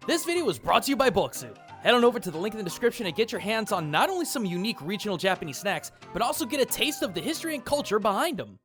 This video was brought to you by Boxu. Head on over to the link in the description and get your hands on not only some unique regional Japanese snacks, but also get a taste of the history and culture behind them.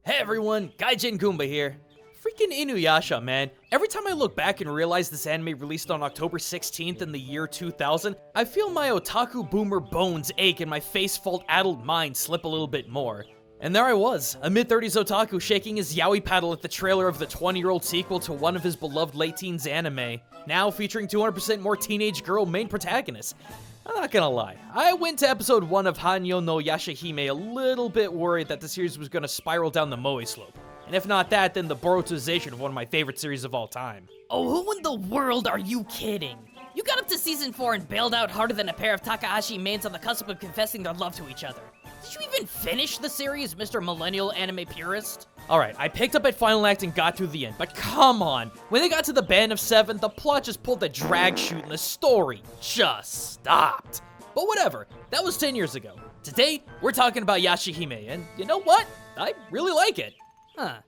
Hey everyone, Gaijin Goombah here. Freaking Inuyasha, man. Every time I look back and realize this anime released on October 16th in the year 2000, I feel my otaku boomer bones ache and my face-fault-addled mind slip a little bit more. And there I was, a mid-30s otaku shaking his yaoi paddle at the trailer of the 20-year-old sequel to one of his beloved late teens anime, now featuring 200% more teenage girl main protagonists. I'm not gonna lie, I went to episode 1 of Hanyo no Yashahime a little bit worried that the series was gonna spiral down the moe slope. And if not that, then the Borutoization of one of my favorite series of all time. Oh, who in the world are you kidding? You got up to season 4 and bailed out harder than a pair of Takahashi mains on the cusp of confessing their love to each other. Did you even finish the series, Mr. Millennial Anime Purist? Alright, I picked up at Final Act and got through the end, but come on! When they got to the Band of Seven, the plot just pulled the drag chute and the story just stopped. But whatever, that was 10 years ago. Today, we're talking about Yashahime, and you know what? I really like it. Huh.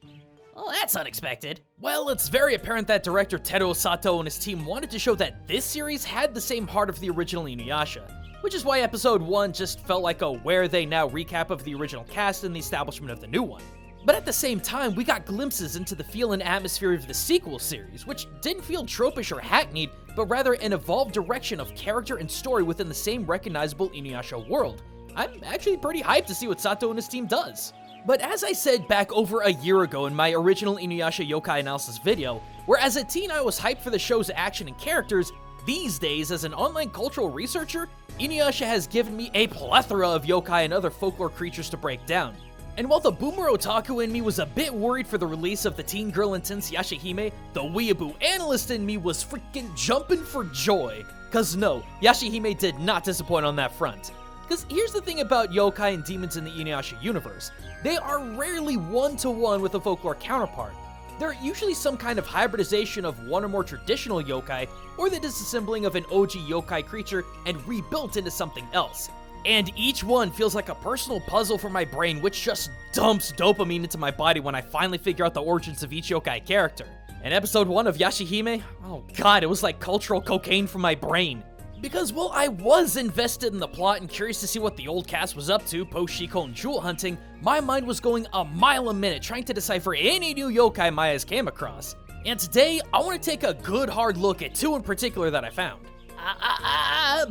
Well, that's unexpected. Well, it's very apparent that director Teruo Sato and his team wanted to show that this series had the same heart of the original Inuyasha, which is why episode 1 just felt like a where they now recap of the original cast and the establishment of the new one. But at the same time, we got glimpses into the feel and atmosphere of the sequel series, which didn't feel tropish or hackneyed, but rather an evolved direction of character and story within the same recognizable Inuyasha world. I'm actually pretty hyped to see what Sato and his team does. But as I said back over a year ago in my original Inuyasha yokai analysis video, where as a teen I was hyped for the show's action and characters, these days as an online cultural researcher, Inuyasha has given me a plethora of yokai and other folklore creatures to break down. And while the boomer otaku in me was a bit worried for the release of the teen girl intense Yashahime, the weeaboo analyst in me was freaking jumping for joy. Cause no, Yashahime did not disappoint on that front. Cause here's the thing about yokai and demons in the Inuyasha universe. They are rarely one-to-one with a folklore counterpart. They're usually some kind of hybridization of one or more traditional yokai, or the disassembling of an OG yokai creature and rebuilt into something else. And each one feels like a personal puzzle for my brain, which just dumps dopamine into my body when I finally figure out the origins of each yokai character. And episode 1 of Yashahime, oh god, it was like cultural cocaine for my brain. Because while I was invested in the plot and curious to see what the old cast was up to post-Shiko and jewel hunting, my mind was going a mile a minute trying to decipher any new yokai my eyes came across. And today, I want to take a good hard look at 2 in particular that I found.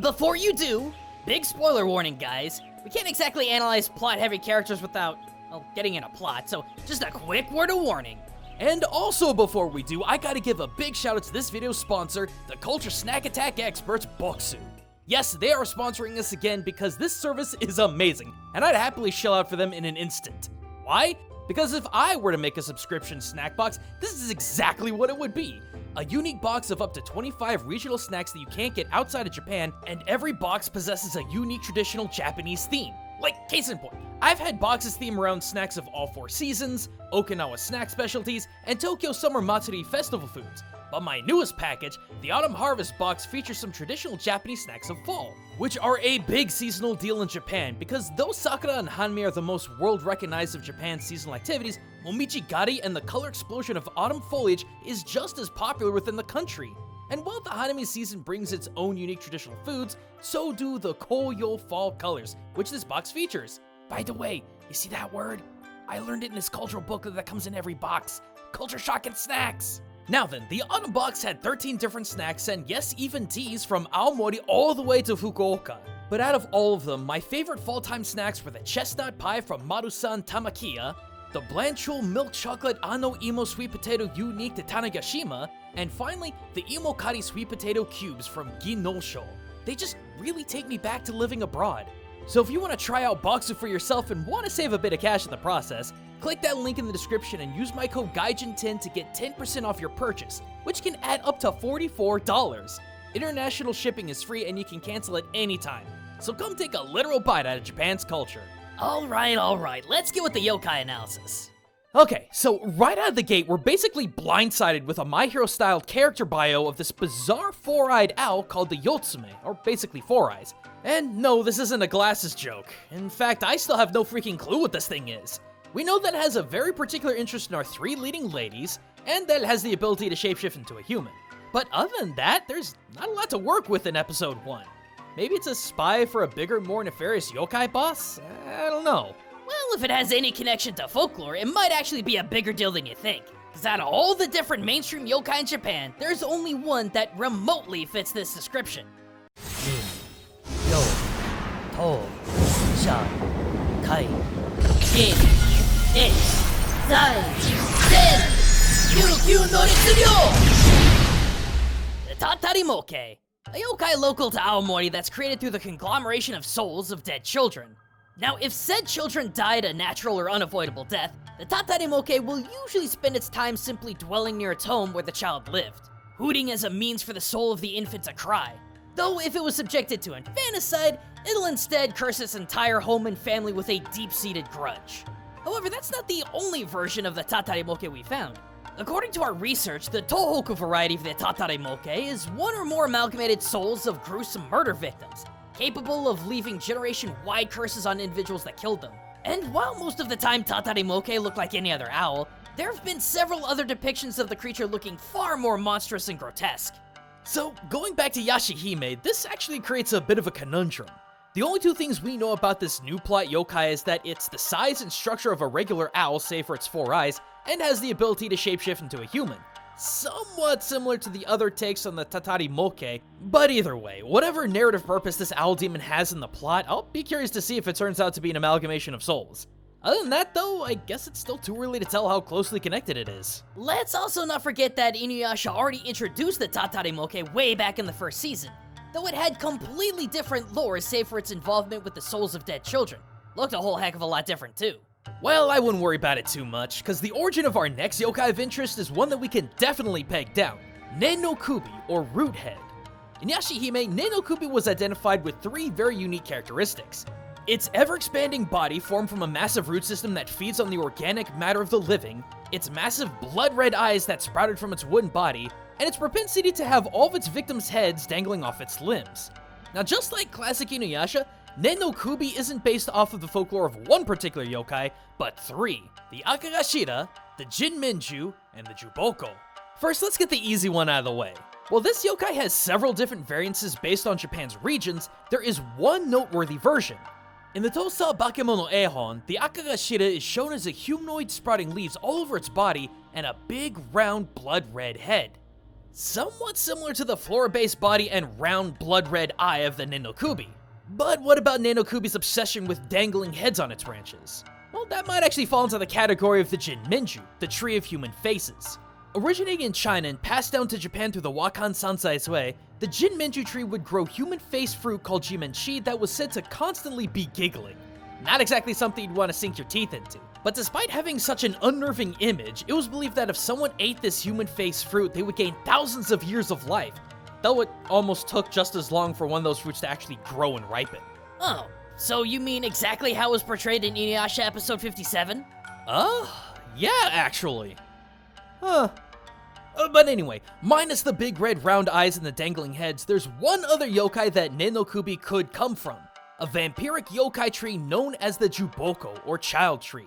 Before you do, big spoiler warning, guys. We can't exactly analyze plot-heavy characters without, well, getting in a plot, so just a quick word of warning. And also before we do, I gotta give a big shout out to this video's sponsor, the culture snack attack experts, Boxu. Yes, they are sponsoring us again because this service is amazing, and I'd happily shell out for them in an instant. Why? Because if I were to make a subscription snack box, this is exactly what it would be. A unique box of up to 25 regional snacks that you can't get outside of Japan, and every box possesses a unique traditional Japanese theme. Like, case in point, I've had boxes themed around snacks of all 4 seasons, Okinawa snack specialties, and Tokyo Summer Matsuri festival foods. But my newest package, the Autumn Harvest box, features some traditional Japanese snacks of fall, which are a big seasonal deal in Japan because though Sakura and Hanmi are the most world-recognized of Japan's seasonal activities, Momichi-gari and the color explosion of autumn foliage is just as popular within the country. And while the Hanami season brings its own unique traditional foods, so do the Koyo fall colors, which this box features. By the way, you see that word? I learned it in this cultural booklet that comes in every box. Culture shock and snacks! Now then, the autumn box had 13 different snacks and yes, even teas from Aomori all the way to Fukuoka. But out of all of them, my favorite fall-time snacks were the chestnut pie from Marusan Tamakiya, the Blanchul milk chocolate Ano Imo sweet potato unique to Tanegashima, and finally, the Imo Kari sweet potato cubes from Ginosho. They just really take me back to living abroad. So if you want to try out Boxu for yourself and want to save a bit of cash in the process, click that link in the description and use my code GAIJIN10 to get 10% off your purchase, which can add up to $44. International shipping is free and you can cancel at any time. So come take a literal bite out of Japan's culture. Alright, let's get with the yokai analysis. Okay, so right out of the gate, we're basically blindsided with a My Hero-style character bio of this bizarre four-eyed owl called the Yotsume, or basically Four Eyes. And no, this isn't a glasses joke. In fact, I still have no freaking clue what this thing is. We know that it has a very particular interest in our three leading ladies, and that it has the ability to shapeshift into a human. But other than that, there's not a lot to work with in episode 1. Maybe it's a spy for a bigger, more nefarious yokai boss? I don't know. Well, if it has any connection to folklore, it might actually be a bigger deal than you think. Because out of all the different mainstream yokai in Japan, there's only one that remotely fits this description. Yo, to, sha, kai, in, es, zai, zen, kyurukyu no ritsuryo! The Tatarimoke, a yokai local to Aomori that's created through the conglomeration of souls of dead children. Now, if said children died a natural or unavoidable death, the Tatarimoke will usually spend its time simply dwelling near its home where the child lived, hooting as a means for the soul of the infant to cry. Though if it was subjected to infanticide, it'll instead curse its entire home and family with a deep-seated grudge. However, that's not the only version of the Tatarimoke we found. According to our research, the Tohoku variety of the Tatarimoke is one or more amalgamated souls of gruesome murder victims, capable of leaving generation-wide curses on individuals that killed them. And while most of the time Tatarimoke look like any other owl, there have been several other depictions of the creature looking far more monstrous and grotesque. So, going back to Yashahime, this actually creates a bit of a conundrum. The only two things we know about this new plot yokai is that it's the size and structure of a regular owl, save for its four eyes, and has the ability to shapeshift into a human. Somewhat similar to the other takes on the Tatarimoke, but either way, whatever narrative purpose this owl demon has in the plot, I'll be curious to see if it turns out to be an amalgamation of souls. Other than that though, I guess it's still too early to tell how closely connected it is. Let's also not forget that Inuyasha already introduced the Tatarimoke way back in the first season, though it had completely different lore save for its involvement with the souls of dead children. Looked a whole heck of a lot different too. Well, I wouldn't worry about it too much, because the origin of our next yokai of interest is one that we can definitely peg down: Nen no Kubi, or Root Head. In Yashahime, Nen no Kubi was identified with three very unique characteristics. Its ever-expanding body formed from a massive root system that feeds on the organic matter of the living, its massive blood-red eyes that sprouted from its wooden body, and its propensity to have all of its victims' heads dangling off its limbs. Now, just like classic Inuyasha, Nen no Kubi isn't based off of the folklore of one particular yokai, but three: the Akagashira, the Jinmenju, and the Juboko. First, let's get the easy one out of the way. While this yokai has several different variances based on Japan's regions, there is one noteworthy version. In the Tosa Bakemono Ehon, the Akagashira is shown as a humanoid sprouting leaves all over its body and a big, round, blood-red head. Somewhat similar to the flora-based body and round, blood-red eye of the Nen no Kubi. But what about Nen no Kubi's obsession with dangling heads on its branches? Well, that might actually fall into the category of the Jinmenju, the tree of human faces. Originating in China and passed down to Japan through the Wakan Sansai Sui, the Jinmenju tree would grow human-faced fruit called jimenshi that was said to constantly be giggling. Not exactly something you'd want to sink your teeth into. But despite having such an unnerving image, it was believed that if someone ate this human-faced fruit, they would gain thousands of years of life, though it almost took just as long for one of those fruits to actually grow and ripen. Oh, so you mean exactly how it was portrayed in Inuyasha episode 57? Yeah, actually. But anyway, minus the big red round eyes and the dangling heads, there's one other yokai that Nen no Kubi could come from: a vampiric yokai tree known as the Juboko, or child tree.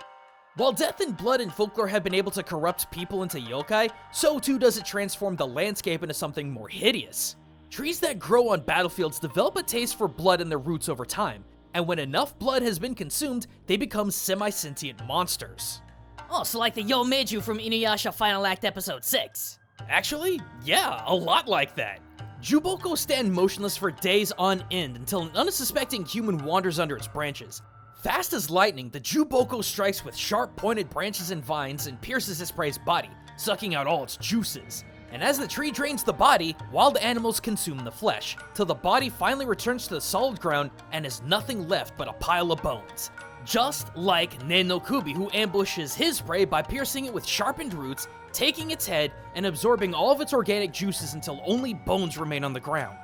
While death and blood in folklore have been able to corrupt people into yokai, so too does it transform the landscape into something more hideous. Trees that grow on battlefields develop a taste for blood in their roots over time, and when enough blood has been consumed, they become semi-sentient monsters. Oh, so like the Yomeiju from Inuyasha Final Act episode 6. Actually, yeah, a lot like that. Juboko stand motionless for days on end until an unsuspecting human wanders under its branches. Fast as lightning, the Juboko strikes with sharp pointed branches and vines and pierces its prey's body, sucking out all its juices. And as the tree drains the body, wild animals consume the flesh, till the body finally returns to the solid ground and is nothing left but a pile of bones. Just like Nen no Kubi, who ambushes his prey by piercing it with sharpened roots, taking its head, and absorbing all of its organic juices until only bones remain on the ground.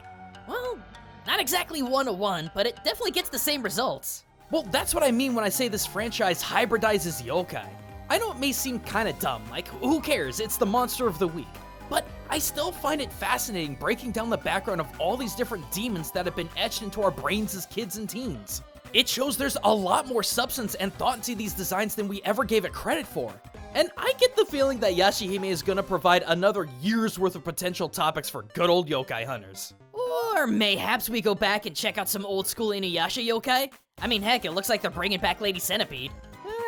Well, not exactly one-to-one, but it definitely gets the same results. Well, that's what I mean when I say this franchise hybridizes yokai. I know it may seem kinda dumb, like who cares, it's the monster of the week. But I still find it fascinating breaking down the background of all these different demons that have been etched into our brains as kids and teens. It shows there's a lot more substance and thought into these designs than we ever gave it credit for. And I get the feeling that Yashahime is gonna provide another year's worth of potential topics for good old yokai hunters. Or mayhaps we go back and check out some old school Inuyasha yokai? I mean, heck, it looks like they're bringing back Lady Centipede.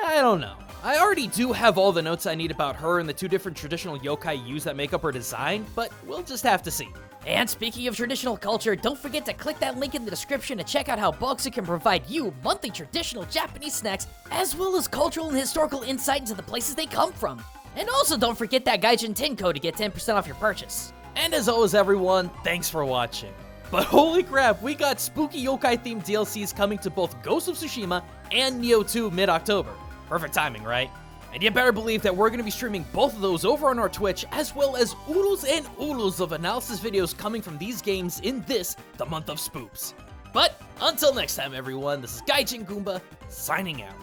I don't know. I already do have all the notes I need about her and the two different traditional yokai yus that make up her design, but we'll just have to see. And speaking of traditional culture, don't forget to click that link in the description to check out how Boxu can provide you monthly traditional Japanese snacks, as well as cultural and historical insight into the places they come from. And also don't forget that Gaijin 10 code to get 10% off your purchase. And as always, everyone, thanks for watching. But holy crap, we got spooky yokai-themed DLCs coming to both Ghost of Tsushima and Nioh 2 mid-October. Perfect timing, right? And you better believe that we're going to be streaming both of those over on our Twitch, as well as oodles and oodles of analysis videos coming from these games in the month of spoops. But until next time, everyone, this is Gaijin Goombah, signing out.